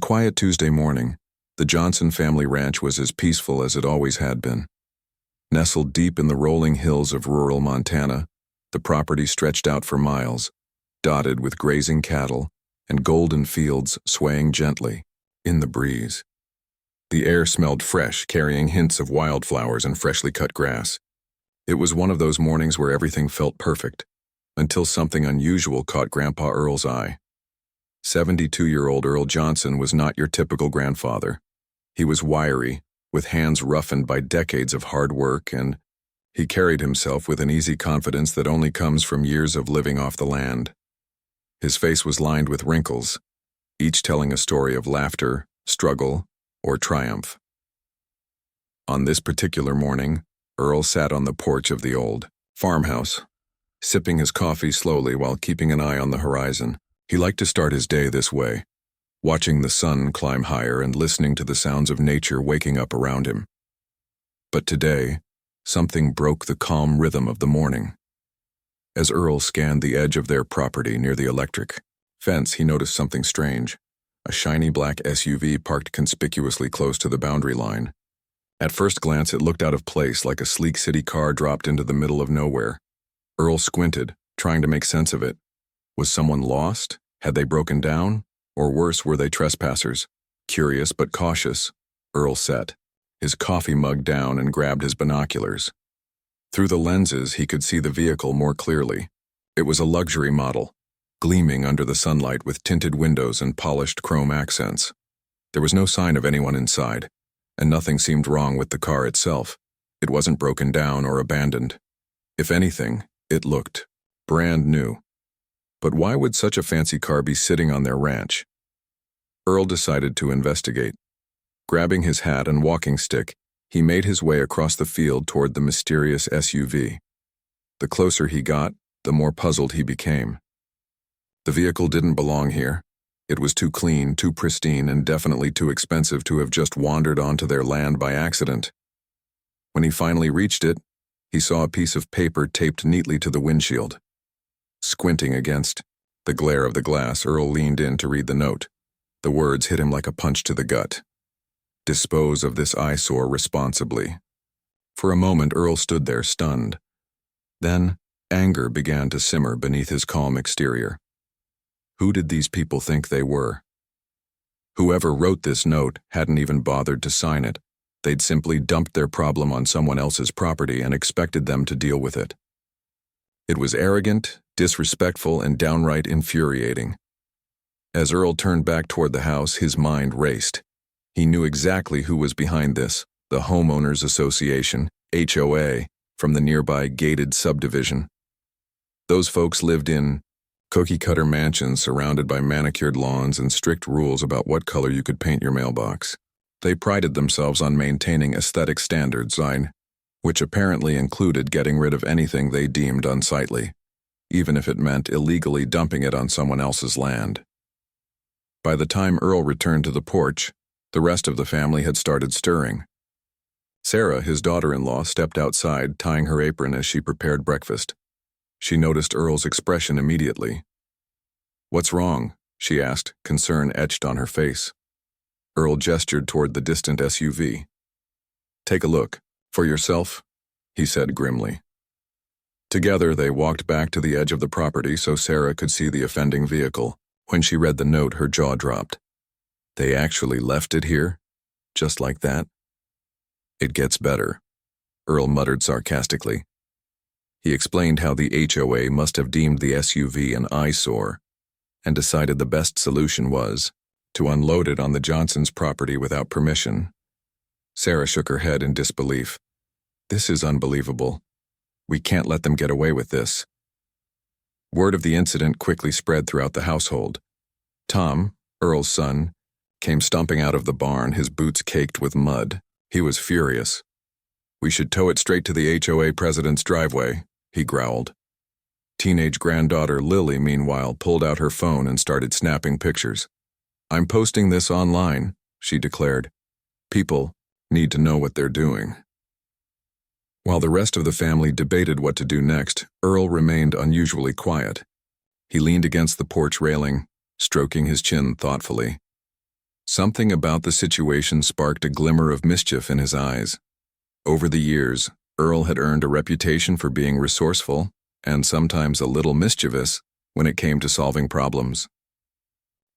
quiet Tuesday morning, the Johnson family ranch was as peaceful as it always had been. Nestled deep in the rolling hills of rural Montana, the property stretched out for miles, dotted with grazing cattle and golden fields swaying gently in the breeze. The air smelled fresh, carrying hints of wildflowers and freshly cut grass. It was one of those mornings where everything felt perfect, until something unusual caught Grandpa Earl's eye. 72-year-old Earl Johnson was not your typical grandfather. He was wiry, with hands roughened by decades of hard work, and he carried himself with an easy confidence that only comes from years of living off the land. His face was lined with wrinkles, each telling a story of laughter, struggle, or triumph. On this particular morning, Earl sat on the porch of the old farmhouse, sipping his coffee slowly while keeping an eye on the horizon. He liked to start his day this way, watching the sun climb higher and listening to the sounds of nature waking up around him. But today, something broke the calm rhythm of the morning. As Earl scanned the edge of their property near the electric fence, he noticed something strange. A shiny black SUV parked conspicuously close to the boundary line. At first glance, it looked out of place, like a sleek city car dropped into the middle of nowhere. Earl squinted, trying to make sense of it. Was someone lost? Had they broken down? Or worse, were they trespassers? Curious but cautious, Earl sat, his coffee mug down, and grabbed his binoculars. Through the lenses, he could see the vehicle more clearly. It was a luxury model, gleaming under the sunlight with tinted windows and polished chrome accents. There was no sign of anyone inside, and nothing seemed wrong with the car itself. It wasn't broken down or abandoned. If anything, it looked brand new. But why would such a fancy car be sitting on their ranch? Earl decided to investigate. Grabbing his hat and walking stick, he made his way across the field toward the mysterious SUV. The closer he got, the more puzzled he became. The vehicle didn't belong here. It was too clean, too pristine, and definitely too expensive to have just wandered onto their land by accident. When he finally reached it, he saw a piece of paper taped neatly to the windshield. Squinting against the glare of the glass, Earl leaned in to read the note. The words hit him like a punch to the gut. Dispose of this eyesore responsibly. For a moment, Earl stood there, stunned. Then, anger began to simmer beneath his calm exterior. Who did these people think they were? Whoever wrote this note hadn't even bothered to sign it. They'd simply dumped their problem on someone else's property and expected them to deal with it. It was arrogant, disrespectful, and downright infuriating. As Earl turned back toward the house, his mind raced. He knew exactly who was behind this: the Homeowners Association, HOA, from the nearby gated subdivision. Those folks lived in cookie-cutter mansions surrounded by manicured lawns and strict rules about what color you could paint your mailbox. They prided themselves on maintaining aesthetic standards, which apparently included getting rid of anything they deemed unsightly, even if it meant illegally dumping it on someone else's land. By the time Earl returned to the porch, the rest of the family had started stirring. Sarah, his daughter-in-law, stepped outside, tying her apron as she prepared breakfast. She noticed Earl's expression immediately. "What's wrong?" she asked, concern etched on her face. Earl gestured toward the distant SUV. "Take a look. For yourself," he said grimly. Together, they walked back to the edge of the property so Sarah could see the offending vehicle. When she read the note, her jaw dropped. They actually left it here? Just like that? "It gets better," Earl muttered sarcastically. He explained how the HOA must have deemed the SUV an eyesore and decided the best solution was to unload it on the Johnsons' property without permission. Sarah shook her head in disbelief. "This is unbelievable. We can't let them get away with this." Word of the incident quickly spread throughout the household. Tom, Earl's son, came stomping out of the barn, his boots caked with mud. He was furious. "We should tow it straight to the HOA president's driveway," he growled. Teenage granddaughter Lily, meanwhile, pulled out her phone and started snapping pictures. "I'm posting this online," she declared. "People need to know what they're doing." While the rest of the family debated what to do next, Earl remained unusually quiet. He leaned against the porch railing, stroking his chin thoughtfully. Something about the situation sparked a glimmer of mischief in his eyes. Over the years, Earl had earned a reputation for being resourceful and sometimes a little mischievous when it came to solving problems.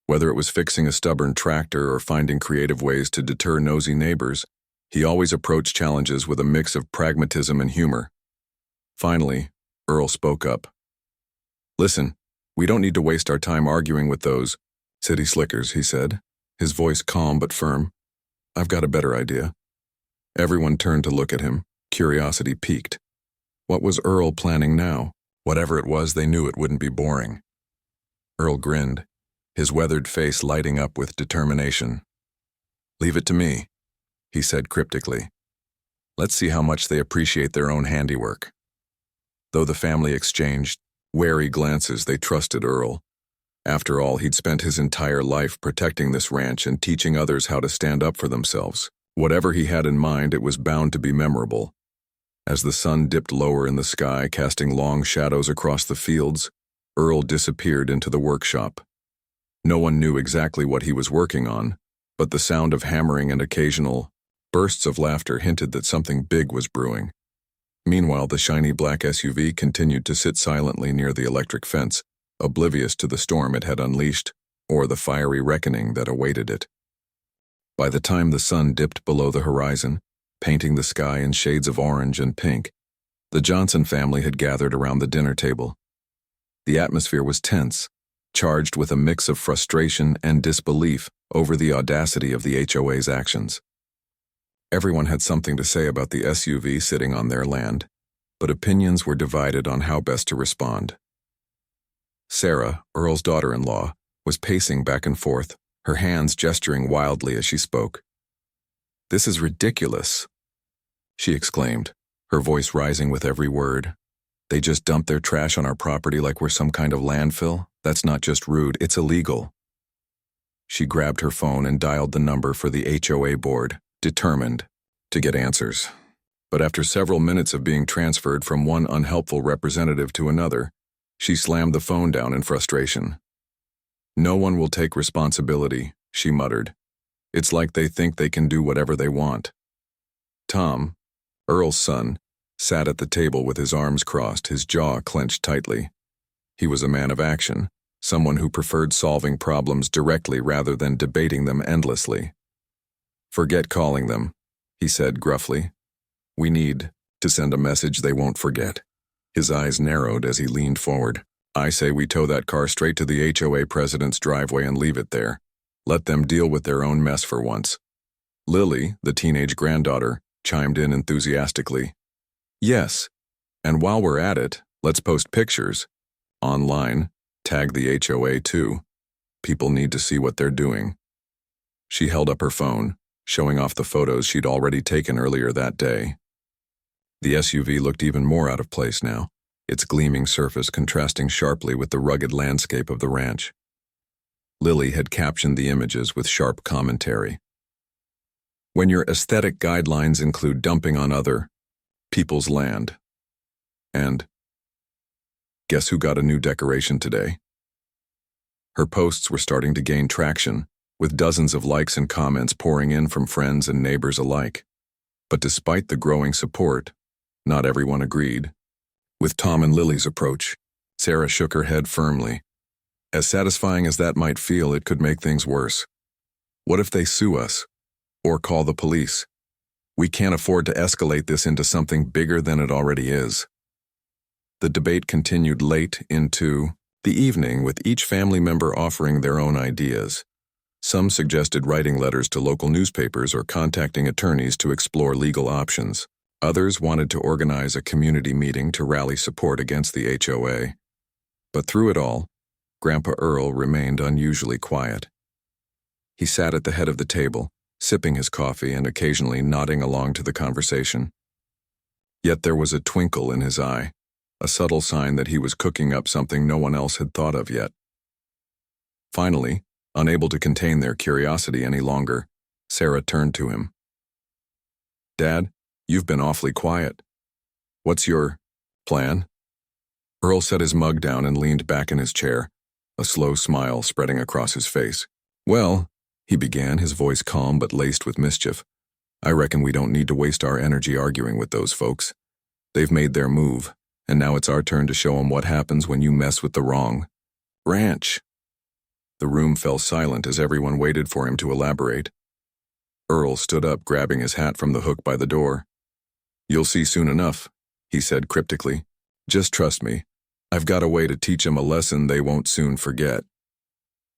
Whether it was fixing a stubborn tractor or finding creative ways to deter nosy neighbors, he always approached challenges with a mix of pragmatism and humor. Finally, Earl spoke up. "Listen, we don't need to waste our time arguing with those city slickers," he said, his voice calm but firm. "I've got a better idea." Everyone turned to look at him, curiosity piqued. What was Earl planning now? Whatever it was, they knew it wouldn't be boring. Earl grinned, his weathered face lighting up with determination. "Leave it to me," he said cryptically. "Let's see how much they appreciate their own handiwork." Though the family exchanged wary glances, they trusted Earl. After all, he'd spent his entire life protecting this ranch and teaching others how to stand up for themselves. Whatever he had in mind, it was bound to be memorable. As the sun dipped lower in the sky, casting long shadows across the fields, Earl disappeared into the workshop. No one knew exactly what he was working on, but the sound of hammering and occasional bursts of laughter hinted that something big was brewing. Meanwhile, the shiny black SUV continued to sit silently near the electric fence, oblivious to the storm it had unleashed or the fiery reckoning that awaited it. By the time the sun dipped below the horizon, painting the sky in shades of orange and pink, the Johnson family had gathered around the dinner table. The atmosphere was tense, charged with a mix of frustration and disbelief over the audacity of the HOA's actions. Everyone had something to say about the SUV sitting on their land, but opinions were divided on how best to respond. Sarah, Earl's daughter-in-law, was pacing back and forth, her hands gesturing wildly as she spoke. "This is ridiculous," she exclaimed, her voice rising with every word. "They just dump their trash on our property like we're some kind of landfill? That's not just rude, it's illegal." She grabbed her phone and dialed the number for the HOA board, determined to get answers. But after several minutes of being transferred from one unhelpful representative to another, she slammed the phone down in frustration. "No one will take responsibility," she muttered. "It's like they think they can do whatever they want." Tom, Earl's son, sat at the table with his arms crossed, his jaw clenched tightly. He was a man of action, someone who preferred solving problems directly rather than debating them endlessly. "Forget calling them," he said gruffly. "We need to send a message they won't forget." His eyes narrowed as he leaned forward. "I say we tow that car straight to the HOA president's driveway and leave it there. Let them deal with their own mess for once." Lily, the teenage granddaughter, chimed in enthusiastically. "Yes, and while we're at it, let's post pictures. Online, tag the HOA too. People need to see what they're doing." She held up her phone, showing off the photos she'd already taken earlier that day. The SUV looked even more out of place now, its gleaming surface contrasting sharply with the rugged landscape of the ranch. Lily had captioned the images with sharp commentary. "When your aesthetic guidelines include dumping on other people's land." And, "Guess who got a new decoration today?" Her posts were starting to gain traction, with dozens of likes and comments pouring in from friends and neighbors alike. But despite the growing support, not everyone agreed. With Tom and Lily's approach, Sarah shook her head firmly. As satisfying as that might feel, it could make things worse. What if they sue us? Or call the police? We can't afford to escalate this into something bigger than it already is. The debate continued late into the evening, with each family member offering their own ideas. Some suggested writing letters to local newspapers or contacting attorneys to explore legal options. Others wanted to organize a community meeting to rally support against the HOA. But through it all, Grandpa Earl remained unusually quiet. He sat at the head of the table, sipping his coffee and occasionally nodding along to the conversation. Yet there was a twinkle in his eye, a subtle sign that he was cooking up something no one else had thought of yet. Finally, unable to contain their curiosity any longer, Sarah turned to him. "Dad, you've been awfully quiet. What's your plan?" Earl set his mug down and leaned back in his chair, a slow smile spreading across his face. "Well," he began, his voice calm but laced with mischief. "I reckon we don't need to waste our energy arguing with those folks. They've made their move, and now it's our turn to show 'em what happens when you mess with the wrong ranch." The room fell silent as everyone waited for him to elaborate. Earl stood up, grabbing his hat from the hook by the door. "You'll see soon enough," he said cryptically. "Just trust me. I've got a way to teach 'em a lesson they won't soon forget."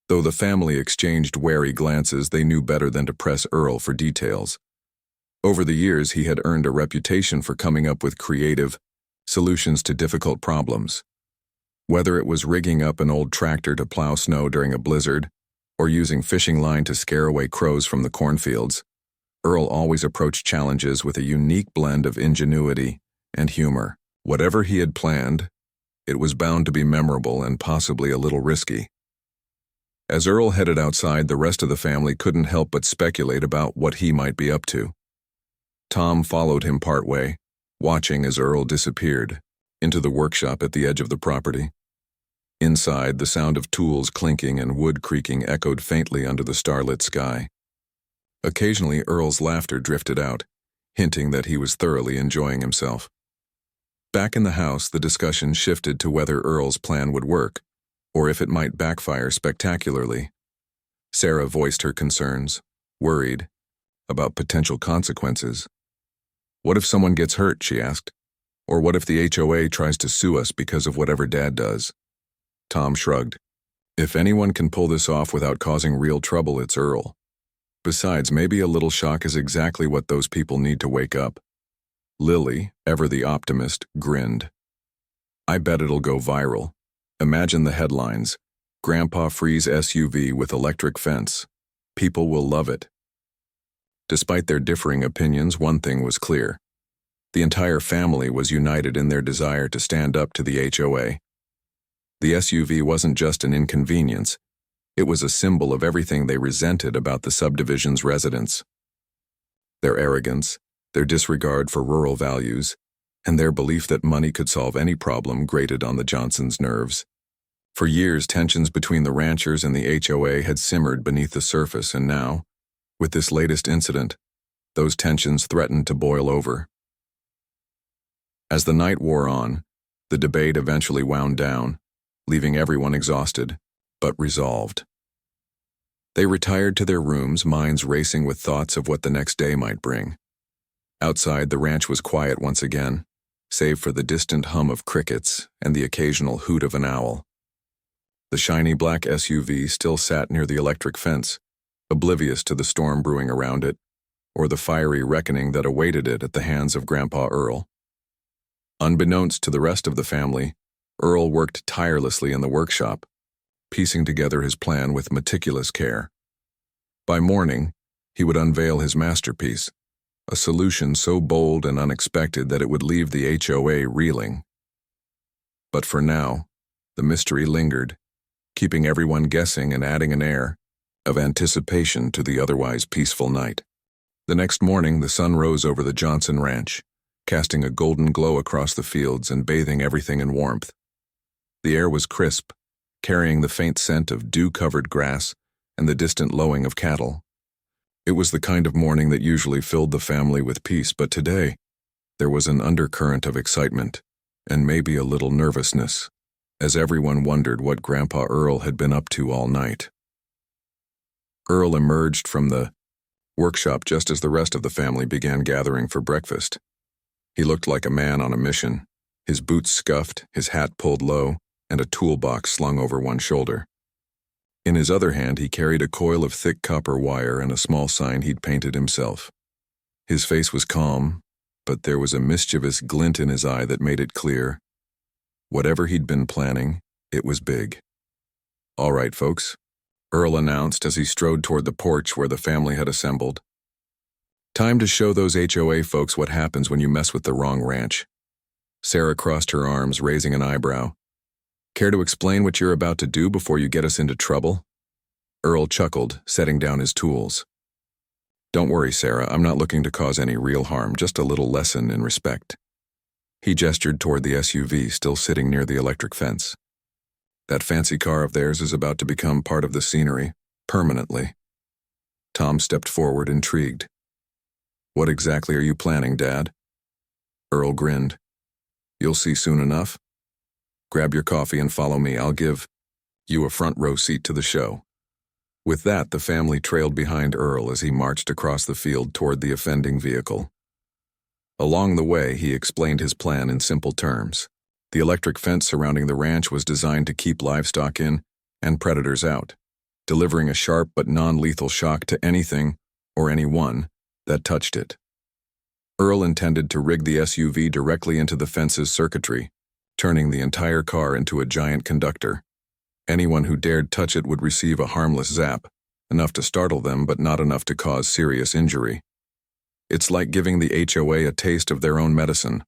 Though the family exchanged wary glances, they knew better than to press Earl for details. Over the years, he had earned a reputation for coming up with creative solutions to difficult problems. Whether it was rigging up an old tractor to plow snow during a blizzard, or using fishing line to scare away crows from the cornfields, Earl always approached challenges with a unique blend of ingenuity and humor. Whatever he had planned, it was bound to be memorable and possibly a little risky. As Earl headed outside, the rest of the family couldn't help but speculate about what he might be up to. Tom followed him partway, watching as Earl disappeared into the workshop at the edge of the property. Inside, the sound of tools clinking and wood creaking echoed faintly under the starlit sky. Occasionally, Earl's laughter drifted out, hinting that he was thoroughly enjoying himself. Back in the house, the discussion shifted to whether Earl's plan would work, or if it might backfire spectacularly. Sarah voiced her concerns, worried about potential consequences. "What if someone gets hurt?" she asked. "Or what if the HOA tries to sue us because of whatever Dad does?" Tom shrugged. "If anyone can pull this off without causing real trouble, it's Earl. Besides, maybe a little shock is exactly what those people need to wake up." Lily, ever the optimist, grinned. "I bet it'll go viral. Imagine the headlines. Grandpa frees SUV with electric fence. People will love it." Despite their differing opinions, one thing was clear. The entire family was united in their desire to stand up to the HOA. The SUV wasn't just an inconvenience. It was a symbol of everything they resented about the subdivision's residents. Their arrogance, their disregard for rural values, and their belief that money could solve any problem grated on the Johnsons' nerves. For years, tensions between the ranchers and the HOA had simmered beneath the surface, and now, with this latest incident, those tensions threatened to boil over. As the night wore on, the debate eventually wound down, leaving everyone exhausted, but resolved. They retired to their rooms, minds racing with thoughts of what the next day might bring. Outside, the ranch was quiet once again, save for the distant hum of crickets and the occasional hoot of an owl. The shiny black SUV still sat near the electric fence, oblivious to the storm brewing around it, or the fiery reckoning that awaited it at the hands of Grandpa Earl. Unbeknownst to the rest of the family, Earl worked tirelessly in the workshop, piecing together his plan with meticulous care. By morning, he would unveil his masterpiece, a solution so bold and unexpected that it would leave the HOA reeling. But for now, the mystery lingered, keeping everyone guessing and adding an air of anticipation to the otherwise peaceful night. The next morning, the sun rose over the Johnson ranch, casting a golden glow across the fields and bathing everything in warmth. The air was crisp, carrying the faint scent of dew-covered grass and the distant lowing of cattle. It was the kind of morning that usually filled the family with peace, but today, there was an undercurrent of excitement, and maybe a little nervousness, as everyone wondered what Grandpa Earl had been up to all night. Earl emerged from the workshop just as the rest of the family began gathering for breakfast. He looked like a man on a mission, his boots scuffed, his hat pulled low, and a toolbox slung over one shoulder. In his other hand, he carried a coil of thick copper wire and a small sign he'd painted himself. His face was calm, but there was a mischievous glint in his eye that made it clear. Whatever he'd been planning, it was big. "All right, folks," Earl announced as he strode toward the porch where the family had assembled. "Time to show those HOA folks what happens when you mess with the wrong ranch." Sarah crossed her arms, raising an eyebrow. "Care to explain what you're about to do before you get us into trouble?" Earl chuckled, setting down his tools. "Don't worry, Sarah, I'm not looking to cause any real harm, just a little lesson in respect." He gestured toward the SUV still sitting near the electric fence. "That fancy car of theirs is about to become part of the scenery, permanently. Tom stepped forward, intrigued. What exactly are you planning, Dad? Earl grinned. You'll see soon enough. Grab your coffee and follow me. I'll give you a front row seat to the show. With that, the family trailed behind Earl as he marched across the field toward the offending vehicle. Along the way, he explained his plan in simple terms. The electric fence surrounding the ranch was designed to keep livestock in and predators out, delivering a sharp but non-lethal shock to anything or anyone that touched it. Earl intended to rig the SUV directly into the fence's circuitry, turning the entire car into a giant conductor. Anyone who dared touch it would receive a harmless zap, enough to startle them but not enough to cause serious injury. It's like giving the HOA a taste of their own medicine,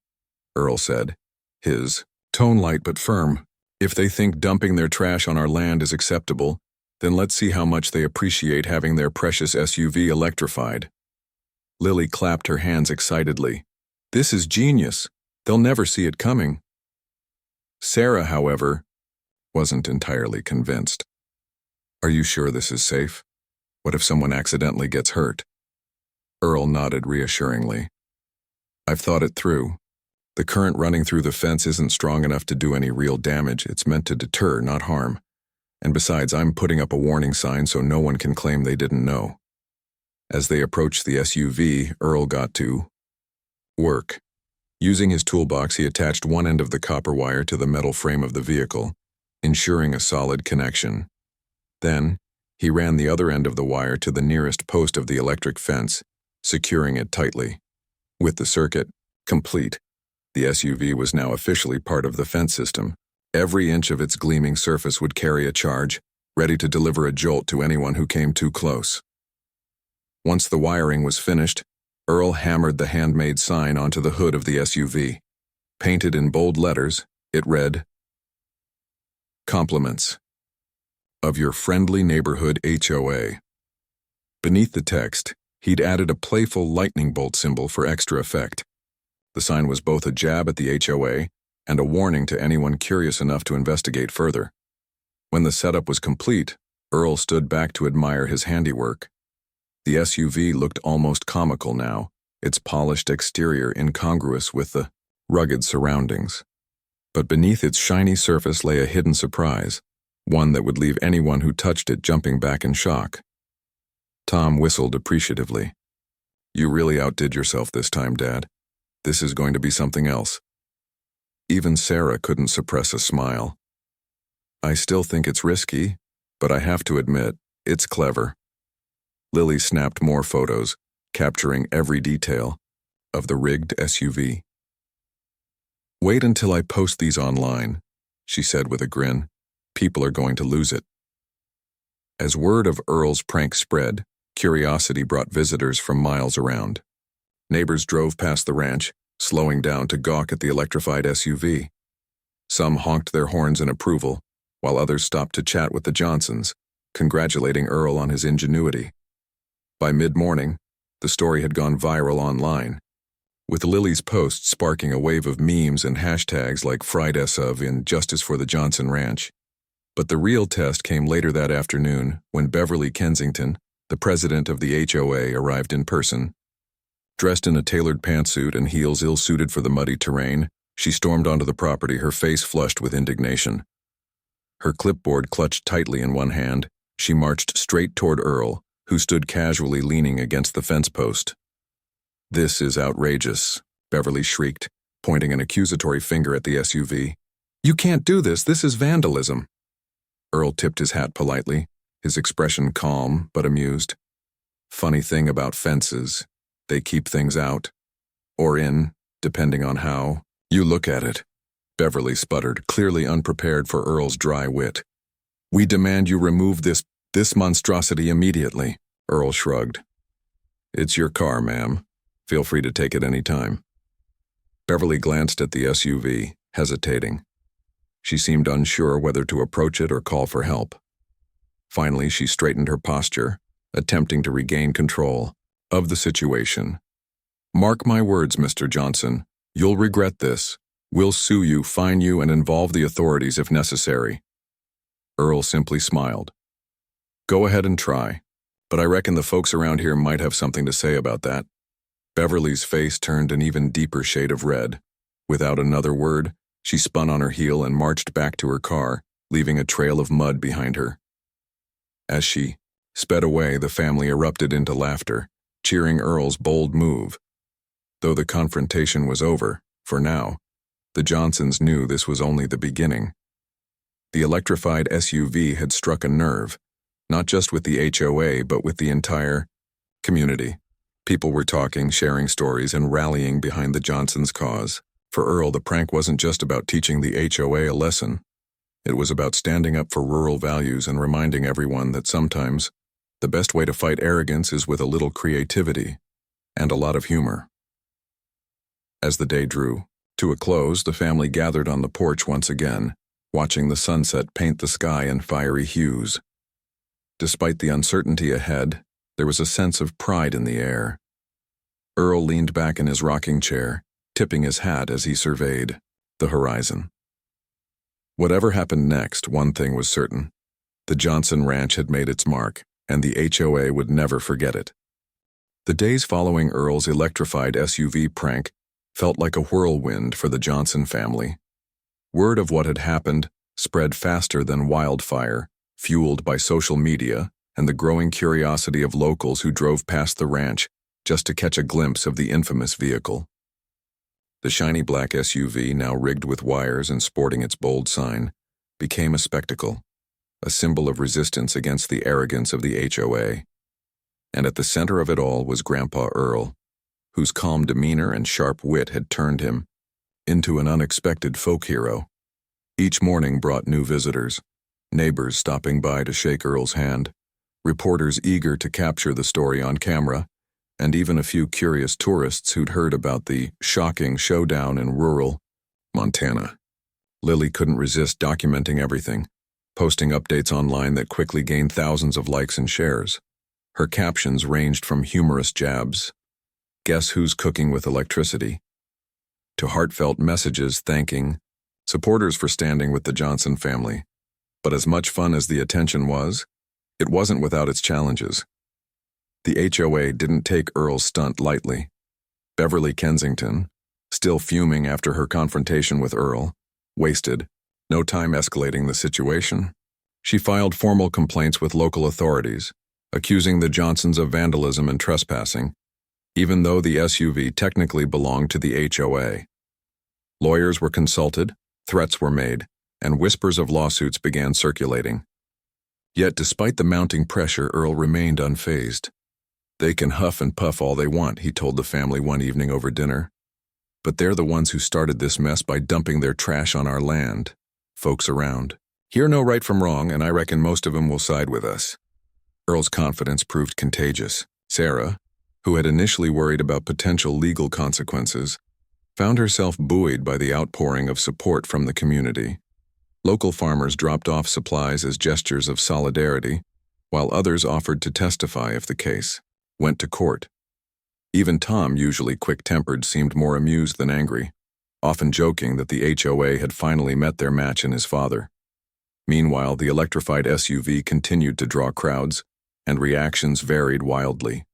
Earl said, his tone light but firm. If they think dumping their trash on our land is acceptable, then let's see how much they appreciate having their precious SUV electrified. Lily clapped her hands excitedly. This is genius. They'll never see it coming. Sarah, however, wasn't entirely convinced. Are you sure this is safe? What if someone accidentally gets hurt? Earl nodded reassuringly. I've thought it through. The current running through the fence isn't strong enough to do any real damage. It's meant to deter, not harm. And besides, I'm putting up a warning sign so no one can claim they didn't know. As they approached the SUV, Earl got to work. Using his toolbox, he attached one end of the copper wire to the metal frame of the vehicle, ensuring a solid connection. Then, he ran the other end of the wire to the nearest post of the electric fence, securing it tightly. With the circuit complete, the SUV was now officially part of the fence system. Every inch of its gleaming surface would carry a charge, ready to deliver a jolt to anyone who came too close. Once the wiring was finished, Earl hammered the handmade sign onto the hood of the SUV. Painted in bold letters, it read, Compliments of your friendly neighborhood HOA. Beneath the text, he'd added a playful lightning bolt symbol for extra effect. The sign was both a jab at the HOA and a warning to anyone curious enough to investigate further. When the setup was complete, Earl stood back to admire his handiwork. The SUV looked almost comical now, its polished exterior incongruous with the rugged surroundings. But beneath its shiny surface lay a hidden surprise, one that would leave anyone who touched it jumping back in shock. Tom whistled appreciatively. You really outdid yourself this time, Dad. This is going to be something else. Even Sarah couldn't suppress a smile. I still think it's risky, but I have to admit, it's clever. Lily snapped more photos, capturing every detail of the rigged SUV. Wait until I post these online, she said with a grin. People are going to lose it. As word of Earl's prank spread, curiosity brought visitors from miles around. Neighbors drove past the ranch, slowing down to gawk at the electrified SUV. Some honked their horns in approval, while others stopped to chat with the Johnsons, congratulating Earl on his ingenuity. By mid-morning, the story had gone viral online, with Lily's post sparking a wave of memes and hashtags like Fried of and Justice for the Johnson Ranch. But the real test came later that afternoon when Beverly Kensington, the president of the HOA, arrived in person. Dressed in a tailored pantsuit and heels ill-suited for the muddy terrain, she stormed onto the property, her face flushed with indignation. Her clipboard clutched tightly in one hand, she marched straight toward Earl, who stood casually leaning against the fence post. This is outrageous, Beverly shrieked, pointing an accusatory finger at the SUV. You can't do this, this is vandalism. Earl tipped his hat politely, his expression calm but amused. Funny thing about fences, they keep things out, or in, depending on how you look at it, Beverly sputtered, clearly unprepared for Earl's dry wit. We demand you remove this monstrosity immediately, Earl shrugged. It's your car, ma'am. Feel free to take it any time. Beverly glanced at the SUV, hesitating. She seemed unsure whether to approach it or call for help. Finally, she straightened her posture, attempting to regain control of the situation. Mark my words, Mr. Johnson. You'll regret this. We'll sue you, fine you, and involve the authorities if necessary. Earl simply smiled. Go ahead and try, but I reckon the folks around here might have something to say about that." Beverly's face turned an even deeper shade of red. Without another word, she spun on her heel and marched back to her car, leaving a trail of mud behind her. As she sped away, the family erupted into laughter, cheering Earl's bold move. Though the confrontation was over, for now, the Johnsons knew this was only the beginning. The electrified SUV had struck a nerve, not just with the HOA but with the entire community. People were talking, sharing stories, and rallying behind the Johnsons' cause. For Earl, the prank wasn't just about teaching the HOA a lesson. It was about standing up for rural values and reminding everyone that sometimes the best way to fight arrogance is with a little creativity and a lot of humor. As the day drew to a close, the family gathered on the porch once again, watching the sunset paint the sky in fiery hues. Despite the uncertainty ahead, there was a sense of pride in the air. Earl leaned back in his rocking chair, tipping his hat as he surveyed the horizon. Whatever happened next, one thing was certain. The Johnson Ranch had made its mark, and the HOA would never forget it. The days following Earl's electrified SUV prank felt like a whirlwind for the Johnson family. Word of what had happened spread faster than wildfire, fueled by social media and the growing curiosity of locals who drove past the ranch just to catch a glimpse of the infamous vehicle. The shiny black SUV, now rigged with wires and sporting its bold sign, became a spectacle, a symbol of resistance against the arrogance of the HOA. And at the center of it all was Grandpa Earl, whose calm demeanor and sharp wit had turned him into an unexpected folk hero. Each morning brought new visitors, neighbors stopping by to shake Earl's hand, reporters eager to capture the story on camera, and even a few curious tourists who'd heard about the shocking showdown in rural Montana. Lily couldn't resist documenting everything, posting updates online that quickly gained thousands of likes and shares. Her captions ranged from humorous jabs, "Guess who's cooking with electricity?" to heartfelt messages thanking supporters for standing with the Johnson family. But as much fun as the attention was, it wasn't without its challenges. The HOA didn't take Earl's stunt lightly. Beverly Kensington, still fuming after her confrontation with Earl, wasted no time escalating the situation. She filed formal complaints with local authorities, accusing the Johnsons of vandalism and trespassing, even though the SUV technically belonged to the HOA. Lawyers were consulted, threats were made, and whispers of lawsuits began circulating. Yet despite the mounting pressure, Earl remained unfazed. "They can huff and puff all they want," he told the family one evening over dinner. "But they're the ones who started this mess by dumping their trash on our land. Folks around here know right from wrong, and I reckon most of them will side with us." Earl's confidence proved contagious. Sarah, who had initially worried about potential legal consequences, found herself buoyed by the outpouring of support from the community. Local farmers dropped off supplies as gestures of solidarity, while others offered to testify if the case went to court. Even Tom, usually quick-tempered, seemed more amused than angry, often joking that the HOA had finally met their match in his father. Meanwhile, the electrified SUV continued to draw crowds, and reactions varied wildly.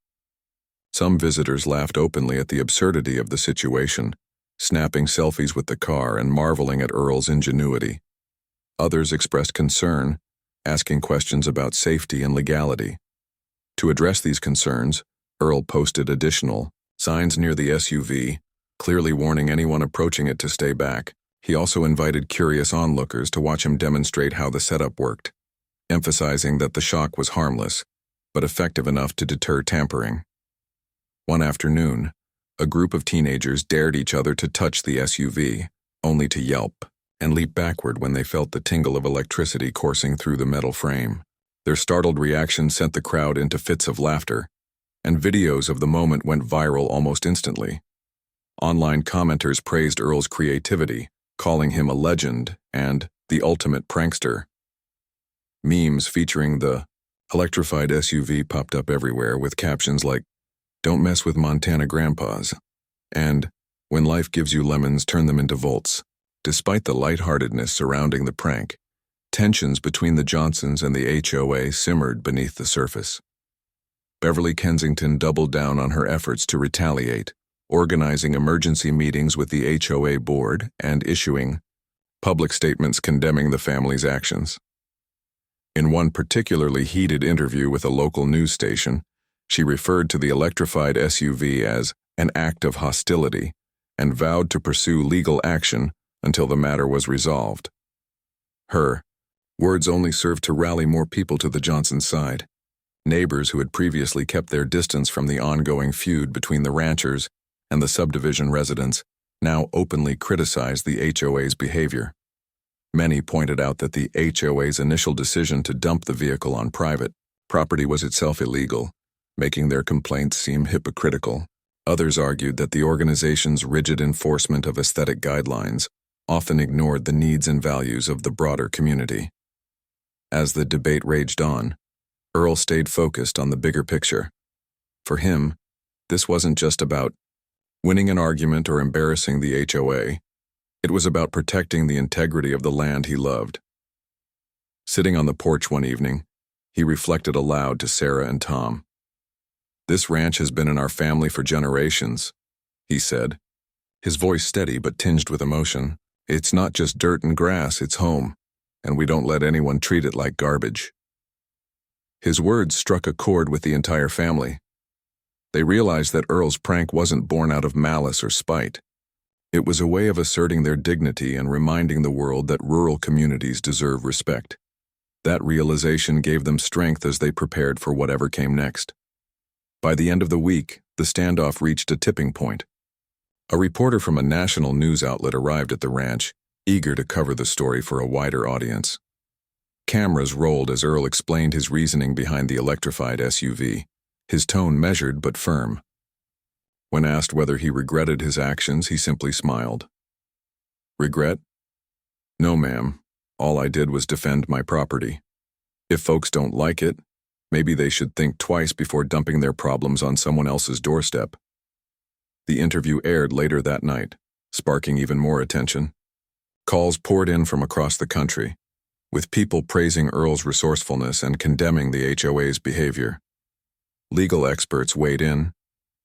Some visitors laughed openly at the absurdity of the situation, snapping selfies with the car and marveling at Earl's ingenuity. Others expressed concern, asking questions about safety and legality. To address these concerns, Earl posted additional signs near the SUV, clearly warning anyone approaching it to stay back. He also invited curious onlookers to watch him demonstrate how the setup worked, emphasizing that the shock was harmless, but effective enough to deter tampering. One afternoon, a group of teenagers dared each other to touch the SUV, only to yelp and leap backward when they felt the tingle of electricity coursing through the metal frame. Their startled reaction sent the crowd into fits of laughter, and videos of the moment went viral almost instantly. Online commenters praised Earl's creativity, calling him a legend and the ultimate prankster. Memes featuring the electrified SUV popped up everywhere with captions like, "Don't mess with Montana grandpas," and "When life gives you lemons, turn them into volts." Despite the lightheartedness surrounding the prank, tensions between the Johnsons and the HOA simmered beneath the surface. Beverly Kensington doubled down on her efforts to retaliate, organizing emergency meetings with the HOA board and issuing public statements condemning the family's actions. In one particularly heated interview with a local news station, she referred to the electrified SUV as an act of hostility and vowed to pursue legal action until the matter was resolved. Her words only served to rally more people to the Johnson side. Neighbors who had previously kept their distance from the ongoing feud between the ranchers and the subdivision residents now openly criticized the HOA's behavior. Many pointed out that the HOA's initial decision to dump the vehicle on private property was itself illegal, making their complaints seem hypocritical. Others argued that the organization's rigid enforcement of aesthetic guidelines often ignored the needs and values of the broader community. As the debate raged on, Earl stayed focused on the bigger picture. For him, this wasn't just about winning an argument or embarrassing the HOA. It was about protecting the integrity of the land he loved. Sitting on the porch one evening, he reflected aloud to Sarah and Tom. "This ranch has been in our family for generations," he said, his voice steady but tinged with emotion. "It's not just dirt and grass, it's home, and we don't let anyone treat it like garbage." His words struck a chord with the entire family. They realized that Earl's prank wasn't born out of malice or spite. It was a way of asserting their dignity and reminding the world that rural communities deserve respect. That realization gave them strength as they prepared for whatever came next. By the end of the week, the standoff reached a tipping point. A reporter from a national news outlet arrived at the ranch, eager to cover the story for a wider audience. Cameras rolled as Earl explained his reasoning behind the electrified SUV, his tone measured but firm. When asked whether he regretted his actions, he simply smiled. "Regret? No, ma'am. All I did was defend my property. If folks don't like it, maybe they should think twice before dumping their problems on someone else's doorstep." The interview aired later that night, sparking even more attention. Calls poured in from across the country, with people praising Earl's resourcefulness and condemning the HOA's behavior. Legal experts weighed in,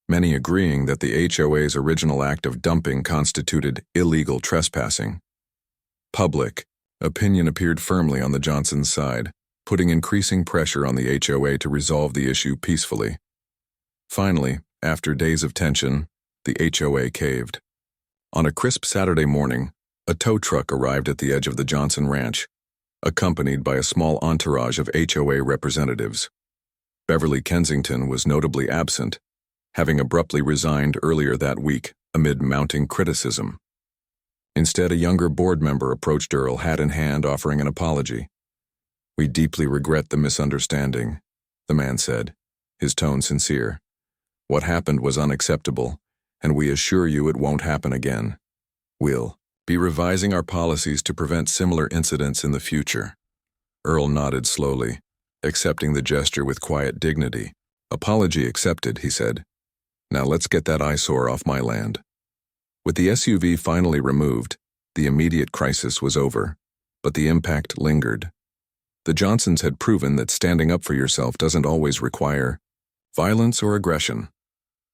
many agreeing that the HOA's original act of dumping constituted illegal trespassing. Public opinion appeared firmly on the Johnsons' side, putting increasing pressure on the HOA to resolve the issue peacefully. Finally, after days of tension, the HOA caved. On a crisp Saturday morning, a tow truck arrived at the edge of the Johnson ranch, accompanied by a small entourage of HOA representatives. Beverly Kensington was notably absent, having abruptly resigned earlier that week amid mounting criticism. Instead, a younger board member approached Earl hat in hand, offering an apology. "We deeply regret the misunderstanding," the man said, his tone sincere. "What happened was unacceptable, and we assure you it won't happen again. We'll be revising our policies to prevent similar incidents in the future." Earl nodded slowly, accepting the gesture with quiet dignity. "Apology accepted," he said. "Now let's get that eyesore off my land." With the SUV finally removed, the immediate crisis was over, but the impact lingered. The Johnsons had proven that standing up for yourself doesn't always require violence or aggression.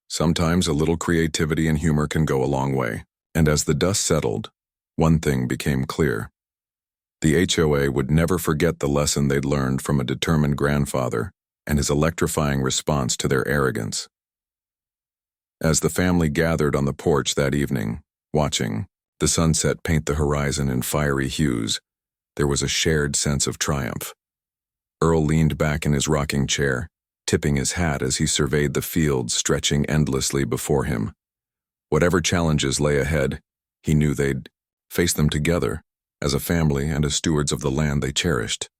Sometimes a little creativity and humor can go a long way. And as the dust settled, one thing became clear. The HOA would never forget the lesson they'd learned from a determined grandfather and his electrifying response to their arrogance. As the family gathered on the porch that evening, watching the sunset paint the horizon in fiery hues, there was a shared sense of triumph. Earl leaned back in his rocking chair, tipping his hat as he surveyed the fields stretching endlessly before him. Whatever challenges lay ahead, he knew they'd face them together, as a family and as stewards of the land they cherished.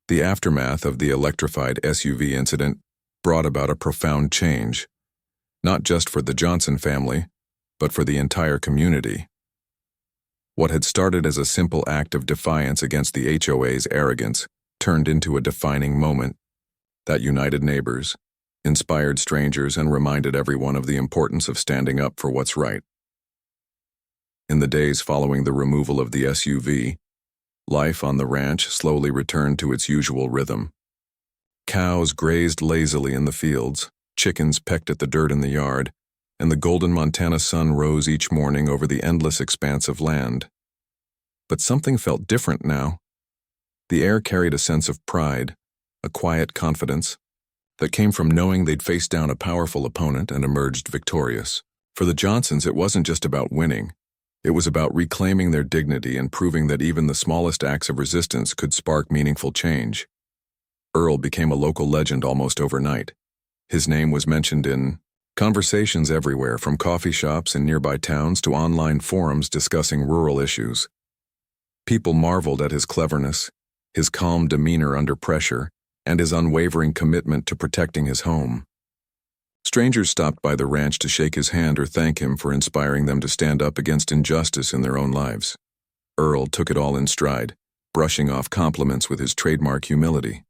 The aftermath of the electrified SUV incident brought about a profound change, not just for the Johnson family, but for the entire community. What had started as a simple act of defiance against the HOA's arrogance turned into a defining moment that united neighbors, inspired strangers, and reminded everyone of the importance of standing up for what's right. In the days following the removal of the SUV, life on the ranch slowly returned to its usual rhythm. Cows grazed lazily in the fields, chickens pecked at the dirt in the yard, and the golden Montana sun rose each morning over the endless expanse of land. But something felt different now. The air carried a sense of pride, a quiet confidence, that came from knowing they'd faced down a powerful opponent and emerged victorious. For the Johnsons, it wasn't just about winning. It was about reclaiming their dignity and proving that even the smallest acts of resistance could spark meaningful change. Earl became a local legend almost overnight. His name was mentioned in conversations everywhere, from coffee shops in nearby towns to online forums discussing rural issues. People marveled at his cleverness, his calm demeanor under pressure, and his unwavering commitment to protecting his home. Strangers stopped by the ranch to shake his hand or thank him for inspiring them to stand up against injustice in their own lives. Earl took it all in stride, brushing off compliments with his trademark humility.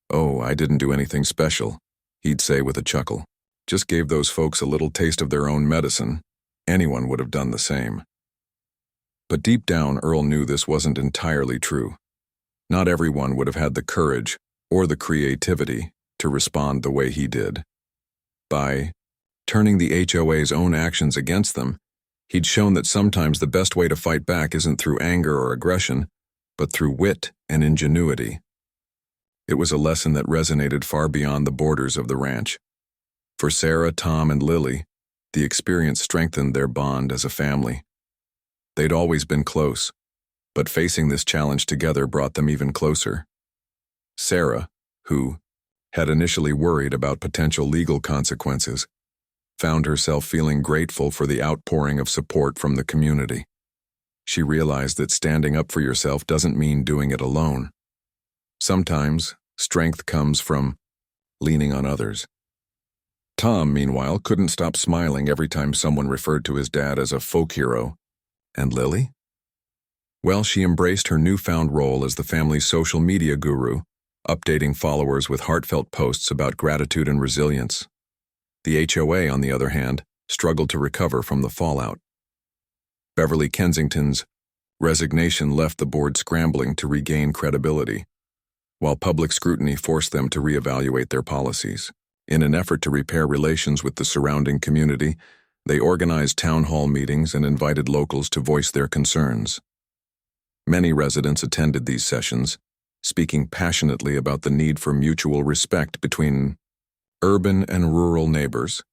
"Oh, I didn't do anything special," he'd say with a chuckle. "Just gave those folks a little taste of their own medicine. Anyone would have done the same." But deep down, Earl knew this wasn't entirely true. Not everyone would have had the courage or the creativity to respond the way he did. By turning the HOA's own actions against them, he'd shown that sometimes the best way to fight back isn't through anger or aggression, but through wit and ingenuity. It was a lesson that resonated far beyond the borders of the ranch. For Sarah, Tom, and Lily, the experience strengthened their bond as a family. They'd always been close, but facing this challenge together brought them even closer. Sarah, who had initially worried about potential legal consequences, found herself feeling grateful for the outpouring of support from the community. She realized that standing up for yourself doesn't mean doing it alone. Sometimes, strength comes from leaning on others. Tom, meanwhile, couldn't stop smiling every time someone referred to his dad as a folk hero. And Lily? Well, she embraced her newfound role as the family's social media guru, updating followers with heartfelt posts about gratitude and resilience. The HOA, on the other hand, struggled to recover from the fallout. Beverly Kensington's resignation left the board scrambling to regain credibility, while public scrutiny forced them to reevaluate their policies. In an effort to repair relations with the surrounding community, they organized town hall meetings and invited locals to voice their concerns. Many residents attended these sessions, speaking passionately about the need for mutual respect between urban and rural neighbors.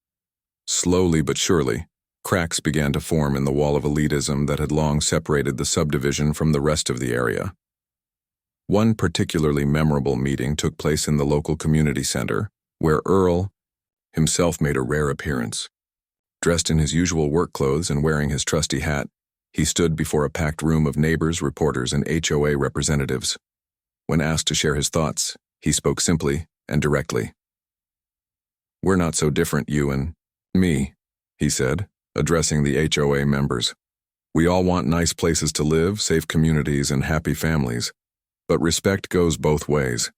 Slowly but surely, cracks began to form in the wall of elitism that had long separated the subdivision from the rest of the area. One particularly memorable meeting took place in the local community center, where Earl himself made a rare appearance. Dressed in his usual work clothes and wearing his trusty hat, he stood before a packed room of neighbors, reporters, and HOA representatives. When asked to share his thoughts, he spoke simply and directly. "We're not so different, you and me," he said, addressing the HOA members. "We all want nice places to live, safe communities, and happy families. But respect goes both ways.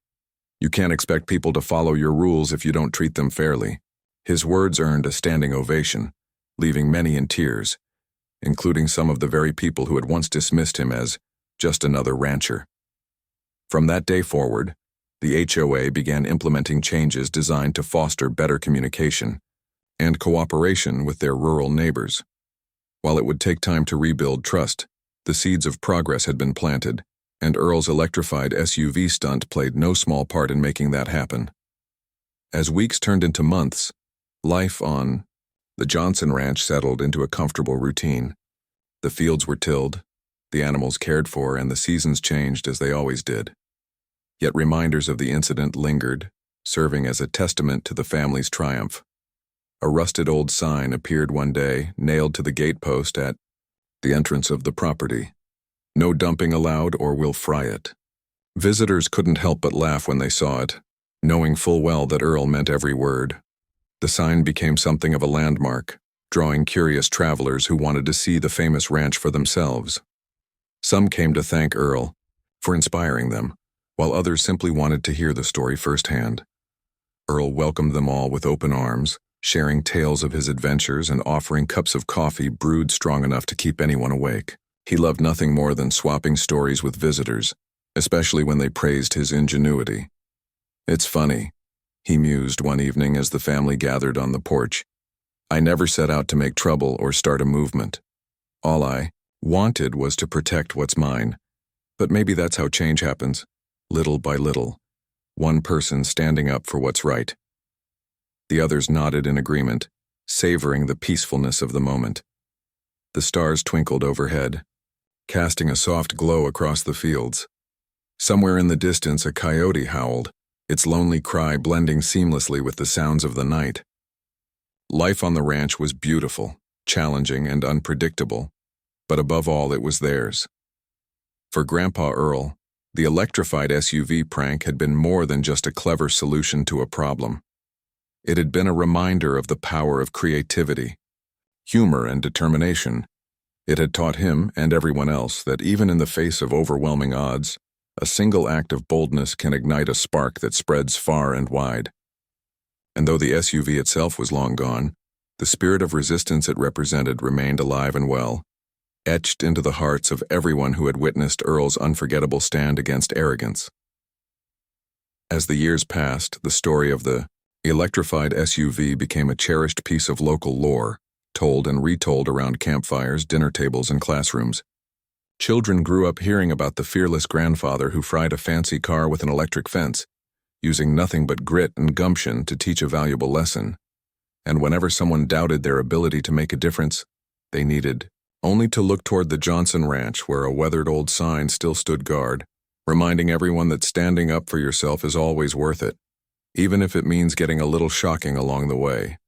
You can't expect people to follow your rules if you don't treat them fairly." His words earned a standing ovation, leaving many in tears, including some of the very people who had once dismissed him as just another rancher. From that day forward, the HOA began implementing changes designed to foster better communication and cooperation with their rural neighbors. While it would take time to rebuild trust, the seeds of progress had been planted, and Earl's electrified SUV stunt played no small part in making that happen. As weeks turned into months, life on the Johnson Ranch settled into a comfortable routine. The fields were tilled, the animals cared for, and the seasons changed as they always did. Yet reminders of the incident lingered, serving as a testament to the family's triumph. A rusted old sign appeared one day, nailed to the gatepost at the entrance of the property. "No dumping allowed, or we'll fry it." Visitors couldn't help but laugh when they saw it, knowing full well that Earl meant every word. The sign became something of a landmark, drawing curious travelers who wanted to see the famous ranch for themselves. Some came to thank Earl for inspiring them, while others simply wanted to hear the story firsthand. Earl welcomed them all with open arms, sharing tales of his adventures and offering cups of coffee brewed strong enough to keep anyone awake. He loved nothing more than swapping stories with visitors, especially when they praised his ingenuity. It's funny, he mused one evening as the family gathered on the porch. I never set out to make trouble or start a movement. All I wanted was to protect what's mine. But maybe that's how change happens, little by little. One person standing up for what's right. The others nodded in agreement, savoring the peacefulness of the moment. The stars twinkled overhead, casting a soft glow across the fields. Somewhere in the distance, a coyote howled, its lonely cry blending seamlessly with the sounds of the night. Life on the ranch was beautiful, challenging, and unpredictable, but above all, it was theirs. For Grandpa Earl, the electrified SUV prank had been more than just a clever solution to a problem. It had been a reminder of the power of creativity, humor, and determination. It had taught him and everyone else that even in the face of overwhelming odds, a single act of boldness can ignite a spark that spreads far and wide. And though the SUV itself was long gone, the spirit of resistance it represented remained alive and well, etched into the hearts of everyone who had witnessed Earl's unforgettable stand against arrogance. As the years passed, the story of the electrified SUV became a cherished piece of local lore, told and retold around campfires, dinner tables, and classrooms. Children grew up hearing about the fearless grandfather who fried a fancy car with an electric fence, using nothing but grit and gumption to teach a valuable lesson. And whenever someone doubted their ability to make a difference, they needed only to look toward the Johnson Ranch, where a weathered old sign still stood guard, reminding everyone that standing up for yourself is always worth it, even if it means getting a little shocking along the way.